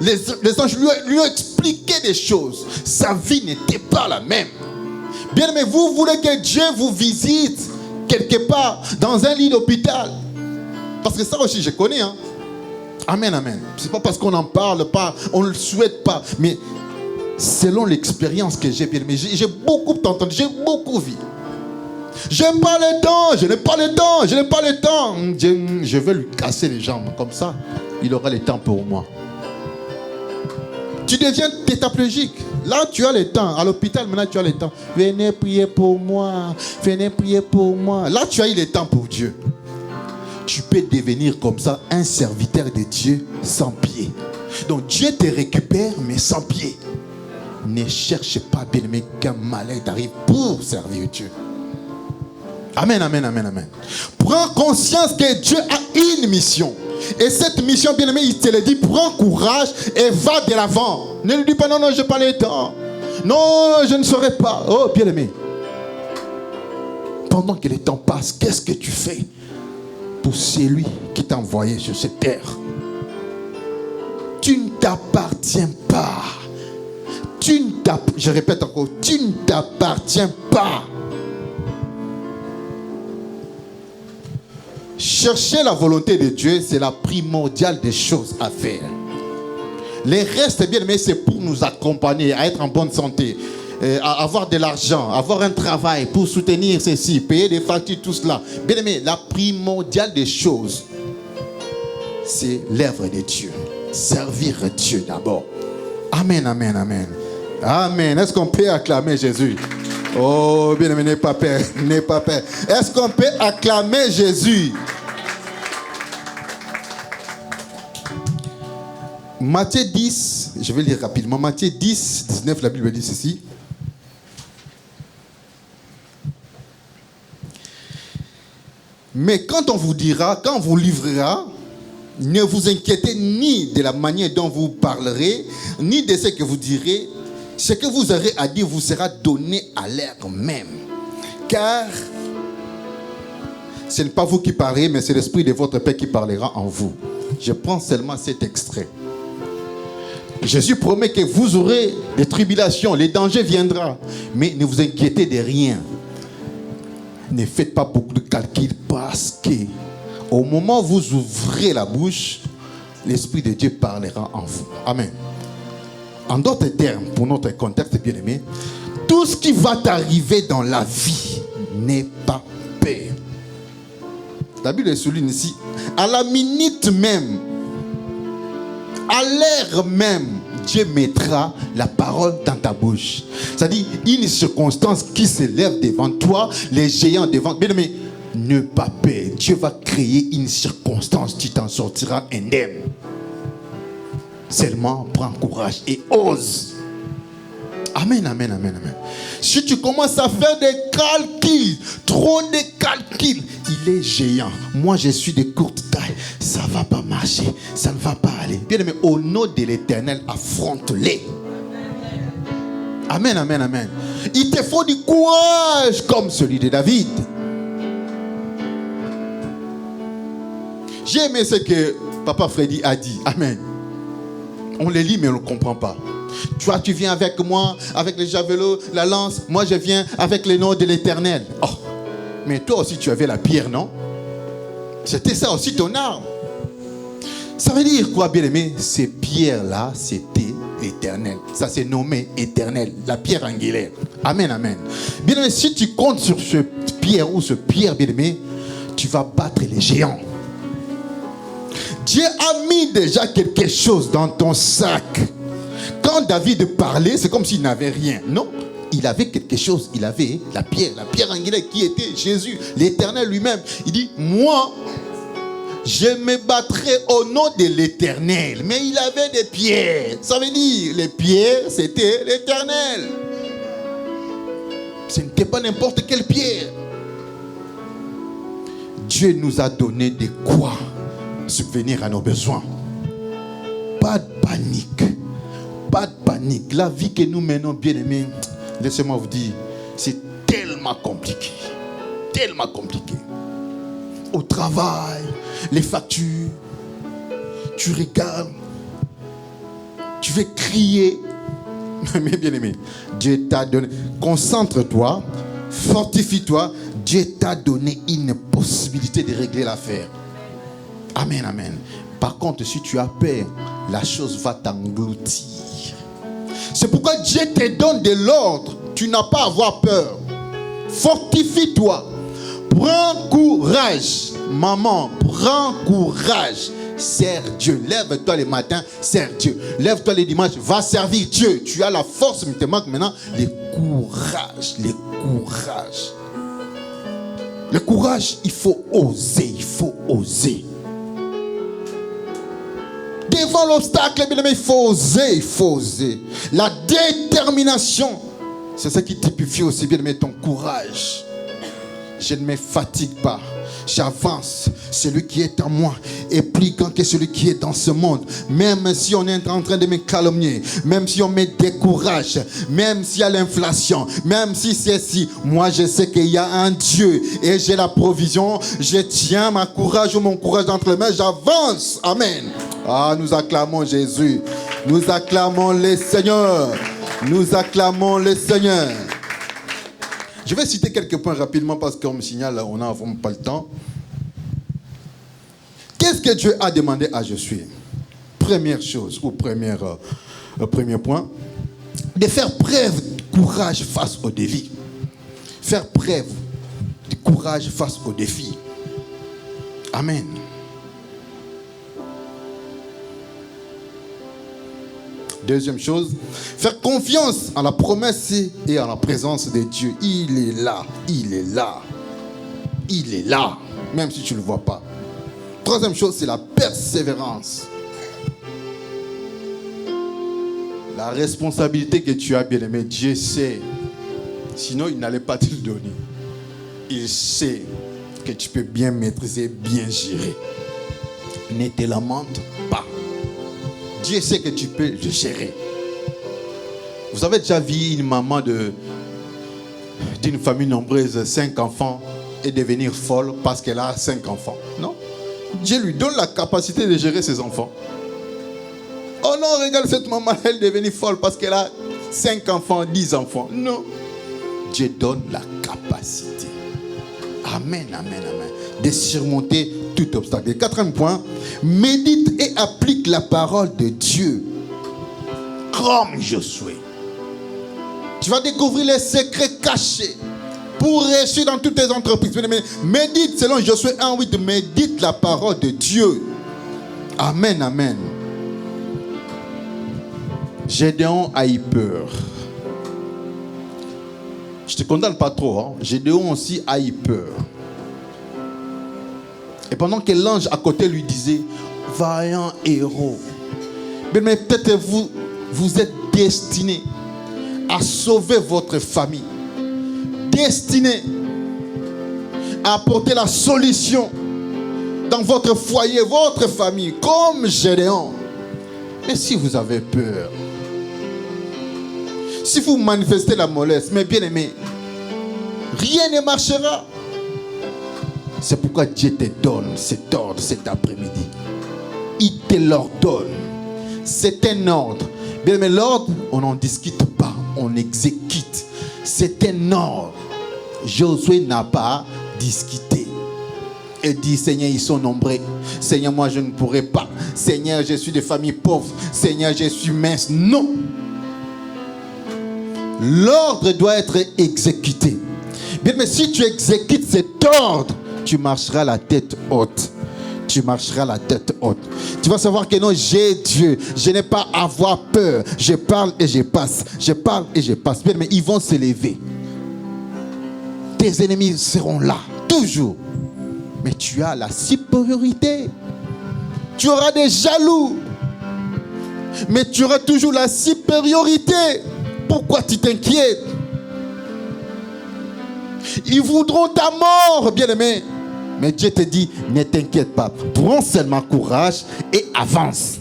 Les anges lui ont expliqué des choses. Sa vie n'était pas la même. Bien aimé, vous voulez que Dieu vous visite quelque part dans un lit d'hôpital. Parce que ça aussi, je connais. Hein? Amen, amen. C'est pas parce qu'on n'en parle pas, on ne le souhaite pas. Mais selon l'expérience que j'ai, bien aimé, j'ai beaucoup entendu, j'ai beaucoup vu. Je n'ai pas le temps, je n'ai pas le temps, je n'ai pas le temps. Je vais lui casser les jambes. Comme ça, il aura le temps pour moi. Tu deviens tétraplégique. Là, tu as le temps. À l'hôpital, maintenant, tu as le temps. Venez prier pour moi. Venez prier pour moi. Là, tu as eu le temps pour Dieu. Tu peux devenir comme ça un serviteur de Dieu sans pied. Donc, Dieu te récupère, mais sans pied. Ne cherche pas, bien aimé, qu'un malheur t'arrive pour servir Dieu. Amen, amen, amen, amen. Prends conscience que Dieu a une mission. Et cette mission, bien aimé, il te le dit, prends courage et va de l'avant. Ne lui dis pas, non, non, je n'ai pas le temps. Non, je ne saurais pas. Oh, bien aimé. Pendant que le temps passe, qu'est-ce que tu fais pour celui qui t'a envoyé sur cette terre? Tu ne t'appartiens pas. Je répète encore, tu ne t'appartiens pas. Chercher la volonté de Dieu, c'est la primordiale des choses à faire. Les restes, bien aimés, c'est pour nous accompagner à être en bonne santé, à avoir de l'argent, avoir un travail pour soutenir ceci, payer des factures, tout cela. Bien aimé, la primordiale des choses, c'est l'œuvre de Dieu. Servir Dieu d'abord. Amen, amen, amen. Amen. Est-ce qu'on peut acclamer Jésus? Oh, bien aimé, n'aie pas peur, n'aie pas peur. Est-ce qu'on peut acclamer Jésus? Matthieu 10, je vais lire rapidement. Matthieu 10, 19, la Bible dit ceci. Mais quand on vous dira, quand on vous livrera, ne vous inquiétez ni de la manière dont vous parlerez, ni de ce que vous direz. Ce que vous aurez à dire vous sera donné à l'heure même. Car ce n'est pas vous qui parlez, mais c'est l'Esprit de votre Père qui parlera en vous. Je prends seulement cet extrait. Jésus promet que vous aurez des tribulations, les dangers viendront. Mais ne vous inquiétez de rien. Ne faites pas beaucoup de calculs parce que au moment où vous ouvrez la bouche, l'Esprit de Dieu parlera en vous. Amen. En d'autres termes, pour notre contexte bien aimé, tout ce qui va t'arriver dans la vie n'est pas peur. La Bible souligne ici, à la minute même, à l'heure même, Dieu mettra la parole dans ta bouche. C'est-à-dire, une circonstance qui se lève devant toi, les géants devant toi. Bien aimé, ne pas peur. Dieu va créer une circonstance, tu t'en sortiras indemne. Seulement, prends courage et ose. Amen, amen, amen, amen. Si tu commences à faire des calculs, trop de calculs, il est géant. Moi, je suis de courte taille. Ça ne va pas marcher. Ça ne va pas aller. Bien aimé, au nom de l'Éternel, affronte-les. Amen, amen, amen. Il te faut du courage comme celui de David. J'ai aimé ce que Papa Freddy a dit. Amen. On les lit, mais on ne le comprend pas. Toi, tu viens avec moi, avec les javelots, la lance. Moi, je viens avec le nom de l'Éternel. Oh, mais toi aussi, tu avais la pierre, non? C'était ça aussi ton arme. Ça veut dire quoi, bien-aimé? Ces pierres-là, c'était l'Éternel. Ça s'est nommé Éternel, la pierre angulaire. Amen, amen. Bien-aimé, si tu comptes sur cette pierre, pierre ou ce pierre, bien-aimé, tu vas battre les géants. Dieu a mis déjà quelque chose dans ton sac. Quand David parlait, c'est comme s'il n'avait rien. Non, il avait quelque chose. Il avait la pierre angulaire qui était Jésus, l'Éternel lui-même. Il dit, moi, je me battrai au nom de l'Éternel. Mais il avait des pierres. Ça veut dire, les pierres, c'était l'Éternel. Ce n'était pas n'importe quelle pierre. Dieu nous a donné de quoi subvenir à nos besoins. Pas de panique. Pas de panique. La vie que nous menons, bien aimés, laissez-moi vous dire, c'est tellement compliqué. Tellement compliqué. Au travail, les factures, tu regardes, tu veux crier. Mais bien aimé, Dieu t'a donné. Concentre-toi, fortifie-toi. Dieu t'a donné une possibilité de régler l'affaire. Amen, amen. Par contre, si tu as peur, la chose va t'engloutir. C'est pourquoi Dieu te donne de l'ordre. Tu n'as pas à avoir peur. Fortifie-toi. Prends courage. Maman, prends courage. Sers Dieu. Lève-toi le matin, sers Dieu. Lève-toi le dimanche, va servir Dieu. Tu as la force, mais il te manque maintenant le courage. Le courage. Le courage, il faut oser. Il faut oser. Devant l'obstacle, il faut oser. Il faut oser. La détermination, c'est ça qui typifie aussi bien ton courage. Je ne me fatigue pas. J'avance. Celui qui est en moi est plus grand que celui qui est dans ce monde. Même si on est en train de me calomnier, même si on me décourage, même s'il y a l'inflation, même si c'est si, moi je sais qu'il y a un Dieu et j'ai la provision. Je tiens mon courage entre les mains, j'avance. Amen. Ah, nous acclamons Jésus. Nous acclamons le Seigneur. Nous acclamons le Seigneur. Je vais citer quelques points rapidement parce qu'on me signale, on n'a vraiment pas le temps. Qu'est-ce que Dieu a demandé à Josué? Première chose, ou premier point, de faire preuve de courage face au défi. Faire preuve de courage face au défi. Amen. Deuxième chose, faire confiance en la promesse et en la présence de Dieu. Il est là, il est là, il est là, même si tu ne le vois pas. Troisième chose, c'est la persévérance. La responsabilité que tu as, bien aimé, Dieu sait. Sinon, il n'allait pas te le donner. Il sait que tu peux bien maîtriser, bien gérer. Ne te lamente pas. Dieu sait que tu peux le gérer. Vous avez déjà vu une maman d'une famille nombreuse, 5 enfants, et devenir folle parce qu'elle a 5 enfants? Non. Dieu lui donne la capacité de gérer ses enfants. Oh non, regarde cette maman, elle est devenue folle parce qu'elle a 5 enfants, 10 enfants. Non. Dieu donne la capacité. Amen, amen, amen. De surmonter tout obstacle. Et quatrième point, médite et applique la parole de Dieu. Comme Josué. Tu vas découvrir les secrets cachés pour réussir dans toutes tes entreprises. Médite, selon Josué 1:8, médite la parole de Dieu. Amen, amen. Gédéon a eu peur. Je ne te condamne pas trop. Hein. Gédéon aussi a eu peur. Et pendant que l'ange à côté lui disait, vaillant héros. Mais peut-être vous êtes destiné à sauver votre famille. Destiné à apporter la solution dans votre foyer, votre famille, comme Gédéon. Mais si vous avez peur, si vous manifestez la mollesse, mais bien aimé, rien ne marchera. C'est pourquoi Dieu te donne cet ordre cet après-midi. Il te l'ordonne. C'est un ordre. Bien aimé, l'ordre, on n'en discute pas, on exécute. C'est un ordre. Josué n'a pas discuté. Il dit, Seigneur, ils sont nombreux. Seigneur, moi je ne pourrai pas. Seigneur, je suis de famille pauvre. Seigneur, je suis mince. Non. L'ordre doit être exécuté. Bien, mais si tu exécutes cet ordre, tu marcheras la tête haute. Tu marcheras la tête haute. Tu vas savoir que non, j'ai Dieu. Je n'ai pas à avoir peur. Je parle et je passe. Je parle et je passe. Bien, mais ils vont se lever. Tes ennemis seront là, toujours. Mais tu as la supériorité. Tu auras des jaloux. Mais tu auras toujours la supériorité. Pourquoi tu t'inquiètes? Ils voudront ta mort, bien-aimé. Mais Dieu te dit, ne t'inquiète pas. Prends seulement courage et avance.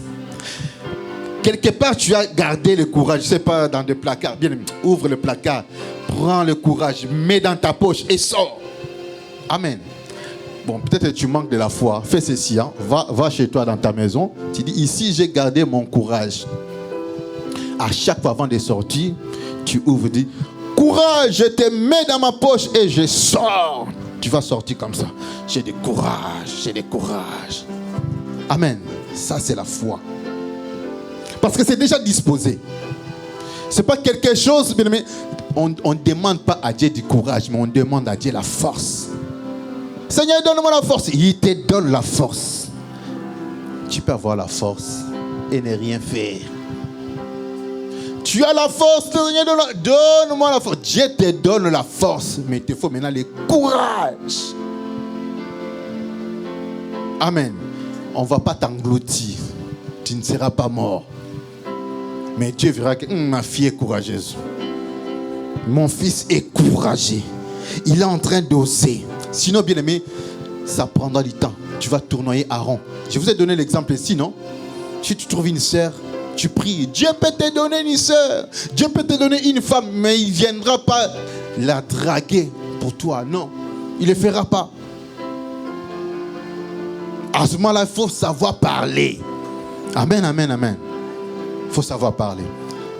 Quelque part, tu as gardé le courage. Je ne sais pas, dans des placards. Bien-aimé, ouvre le placard. Prends le courage. Mets dans ta poche et sors. Amen. Bon, peut-être que tu manques de la foi. Fais ceci. Hein. Va chez toi dans ta maison. Tu dis, ici, j'ai gardé mon courage. À chaque fois avant de sortir, tu ouvres, dis, courage, je te mets dans ma poche et je sors. Tu vas sortir comme ça. J'ai du courage, j'ai du courage. Amen. Ça, c'est la foi. Parce que c'est déjà disposé. Ce n'est pas quelque chose, mais on ne demande pas à Dieu du courage, mais on demande à Dieu la force. Seigneur, donne-moi la force. Il te donne la force. Tu peux avoir la force et ne rien faire. Tu as la force, Seigneur, donne-moi la force. Dieu te donne la force, mais il te faut maintenant le courage. Amen. On ne va pas t'engloutir. Tu ne seras pas mort. Mais Dieu verra que ma fille est courageuse. Mon fils est courageux. Il est en train d'oser. Sinon, bien aimé, ça prendra du temps. Tu vas tournoyer à rond. Je vous ai donné l'exemple ici, non? Si tu trouves une sœur, tu pries. Dieu peut te donner une sœur. Dieu peut te donner une femme, mais il ne viendra pas la draguer pour toi. Non, il ne le fera pas. À ce moment-là, il faut savoir parler. Amen, amen, amen. Il faut savoir parler.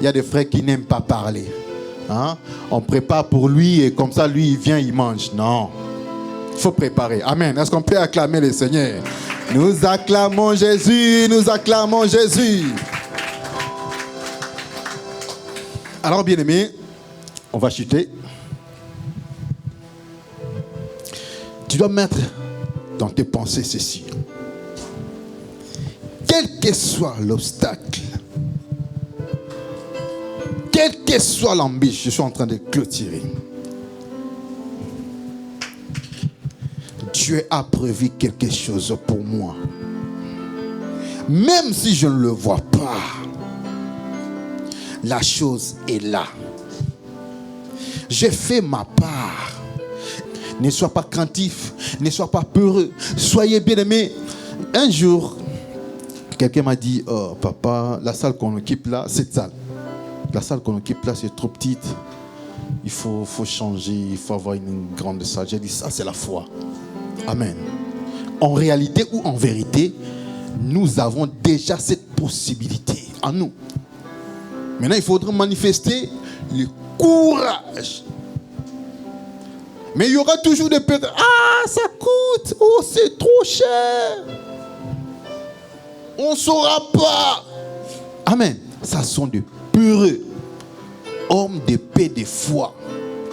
Il y a des frères qui n'aiment pas parler. Hein? On prépare pour lui et comme ça, lui, il vient, il mange. Non. Il faut préparer. Amen. Est-ce qu'on peut acclamer le Seigneur? Nous acclamons Jésus. Nous acclamons Jésus. Alors, bien-aimé, on va chuter. Tu dois mettre dans tes pensées ceci. Quel que soit l'obstacle, quelle que soit l'embûche, je suis en train de clôturer. Dieu a prévu quelque chose pour moi. Même si je ne le vois pas, la chose est là. J'ai fait ma part. Ne sois pas craintif, ne sois pas peureux. Soyez bien-aimés. Un jour, quelqu'un m'a dit, oh papa, la salle qu'on occupe là, cette salle. La salle qu'on occupe là, c'est trop petite. Il faut changer, il faut avoir une grande salle. J'ai dit, ça c'est la foi. Amen. En réalité ou en vérité, nous avons déjà cette possibilité en nous. Maintenant, il faudra manifester le courage. Mais il y aura toujours des personnes. Ah, ça coûte. Oh, c'est trop cher. On ne saura pas. Amen. Ça sont de peureux hommes de paix, de foi.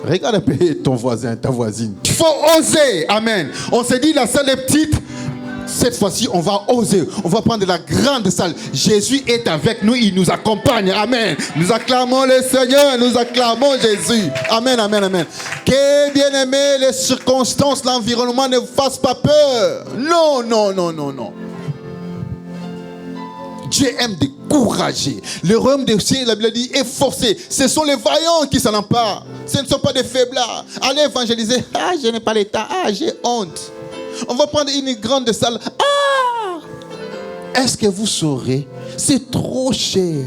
Regarde un peu ton voisin, ta voisine. Il faut oser. Amen. On s'est dit, la salle est petite. Cette fois-ci, on va oser. On va prendre la grande salle. Jésus est avec nous. Il nous accompagne. Amen. Nous acclamons le Seigneur. Nous acclamons Jésus. Amen, amen, amen. Que bien-aimé, les circonstances, l'environnement ne vous fassent pas peur. Non, non, non, non, non. Dieu aime des courageux. Le royaume des cieux, la Bible dit, est forcé. Ce sont les vaillants qui s'en emparent. Ce ne sont pas des faiblards. Allez évangéliser. Ah, je n'ai pas l'état. Ah, j'ai honte. On va prendre une grande salle. Ah! Est-ce que vous saurez? C'est trop cher.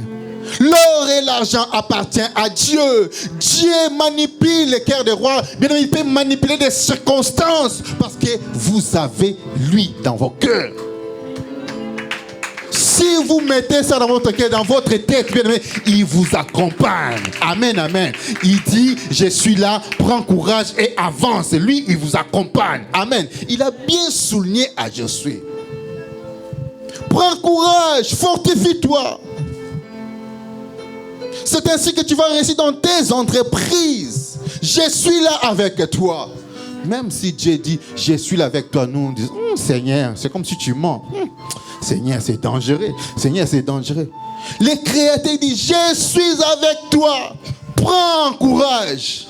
L'or et l'argent appartiennent à Dieu. Dieu manipule le cœur des rois. Bien évidemment, il peut manipuler des circonstances parce que vous avez lui dans vos cœurs. Si vous mettez ça dans votre cœur, dans votre tête, bien aimé, il vous accompagne. Amen, amen. Il dit, je suis là, prends courage et avance. Lui, il vous accompagne. Amen. Il a bien souligné à Josué. Prends courage, fortifie-toi. C'est ainsi que tu vas réussir dans tes entreprises. Je suis là avec toi. Même si Dieu dit, je suis là avec toi, nous on dit, Seigneur, c'est comme si tu mens. Seigneur, c'est dangereux. Seigneur, c'est dangereux. Le Créateur dit, je suis avec toi. Prends courage.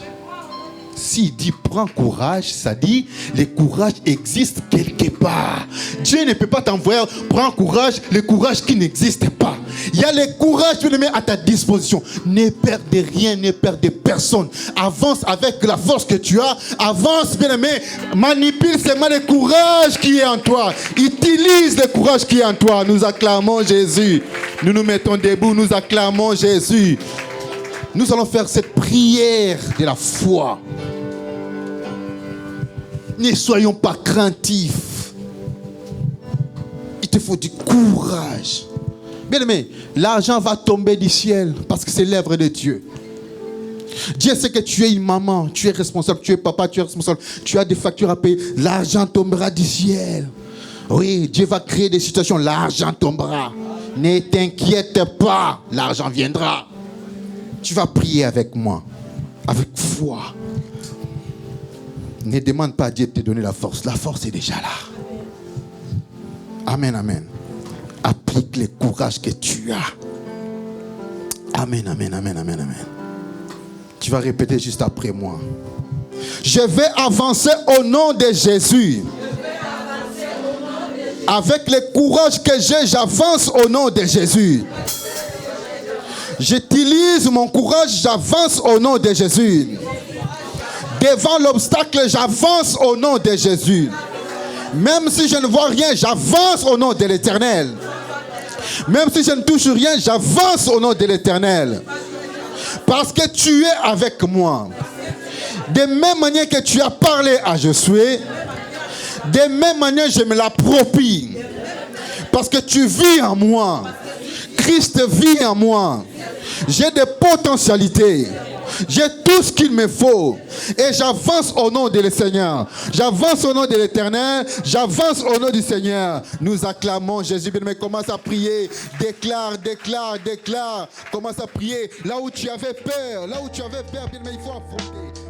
S'il dit prends courage, ça dit le courage existe quelque part. Dieu ne peut pas t'envoyer prends courage, le courage qui n'existe pas. Il y a le courage bien aimé à ta disposition. Ne perds de rien, ne perds de personne. Avance avec la force que tu as. Avance bien aimé. Manipule seulement le courage qui est en toi. Utilise le courage qui est en toi. Nous acclamons Jésus. Nous nous mettons debout, nous acclamons Jésus. Nous allons faire cette prière de la foi. Ne soyons pas craintifs. Il te faut du courage. Bien aimé, l'argent va tomber du ciel parce que c'est l'œuvre de Dieu. Dieu sait que tu es une maman, tu es responsable, tu es papa, tu es responsable, tu as des factures à payer. L'argent tombera du ciel. Oui, Dieu va créer des situations, l'argent tombera. Ne t'inquiète pas, l'argent viendra. Tu vas prier avec moi, avec foi. Ne demande pas à Dieu de te donner la force. La force est déjà là. Amen, amen. Applique le courage que tu as. Amen, amen, amen, amen, amen. Tu vas répéter juste après moi. Je vais avancer au nom de Jésus. Avec le courage que j'ai, j'avance au nom de Jésus. J'utilise mon courage, j'avance au nom de Jésus. Devant l'obstacle, j'avance au nom de Jésus. Même si je ne vois rien, j'avance au nom de l'Éternel. Même si je ne touche rien, j'avance au nom de l'Éternel. Parce que tu es avec moi. De même manière que tu as parlé à Josué, de même manière je me l'approprie. Parce que tu vis en moi. Christ vit en moi. J'ai des potentialités. J'ai tout ce qu'il me faut. Et j'avance au nom de le Seigneur. J'avance au nom de l'Éternel. J'avance au nom du Seigneur. Nous acclamons Jésus. Bien-aimé, commence à prier. Déclare, déclare, déclare. Commence à prier. Là où tu avais peur, bien-aimé, il faut affronter.